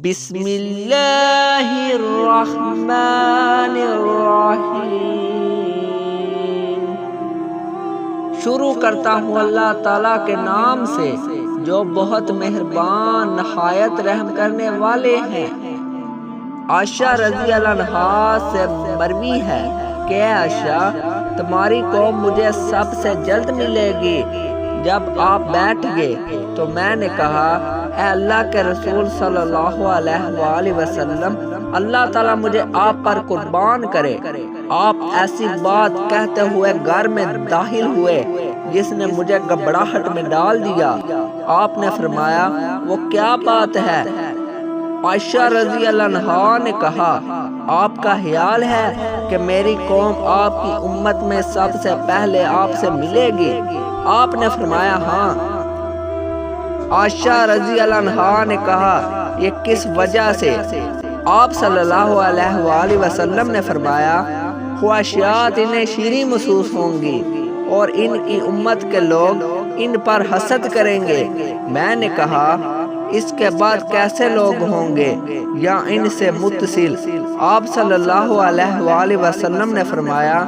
بسم اللہ الرحمن الرحیم۔ شروع کرتا ہوں اللہ تعالیٰ کے نام سے جو بہت مہربان نہایت رحم کرنے والے ہیں۔ عائشہ رضی اللہ عنہا سے مروی ہے کہ اے عائشہ، تمہاری قوم مجھے سب سے جلد ملے گی۔ جب آپ بیٹھ گئے تو میں نے کہا، اے اللہ کے رسول صلی اللہ علیہ وآلہ وسلم، اللہ تعالیٰ مجھے آپ پر قربان کرے۔ آپ ایسی بات کہتے ہوئے گھر میں داخل ہوئے جس نے مجھے گھبراہٹ میں ڈال دیا۔ آپ نے فرمایا، وہ کیا بات ہے؟ عائشہ رضی اللہ عنہا نے کہا، آپ کا خیال ہے کہ میری قوم آپ کی امت میں سب سے پہلے آپ سے ملے گی؟ آپ نے فرمایا ہاں۔ عائشہ رضی اللہ عنہا نے کہا، یہ کس وجہ سے؟ آپ صلی اللہ علیہ وآلہ وسلم نے فرمایا، خواہشات انہیں شیریں محسوس ہوں گی اور ان کی امت کے لوگ ان پر حسد کریں گے۔ میں نے کہا، اس کے بعد کیسے لوگ ہوں گے یا ان سے متصل؟ آپ صلی اللہ علیہ وآلہ وسلم نے فرمایا،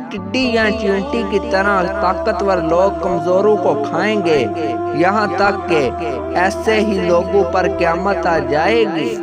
ٹڈی یا چیونٹی کی طرح طاقتور لوگ کمزوروں کو کھائیں گے، یہاں تک کہ ایسے ہی لوگوں پر قیامت آ جائے گی۔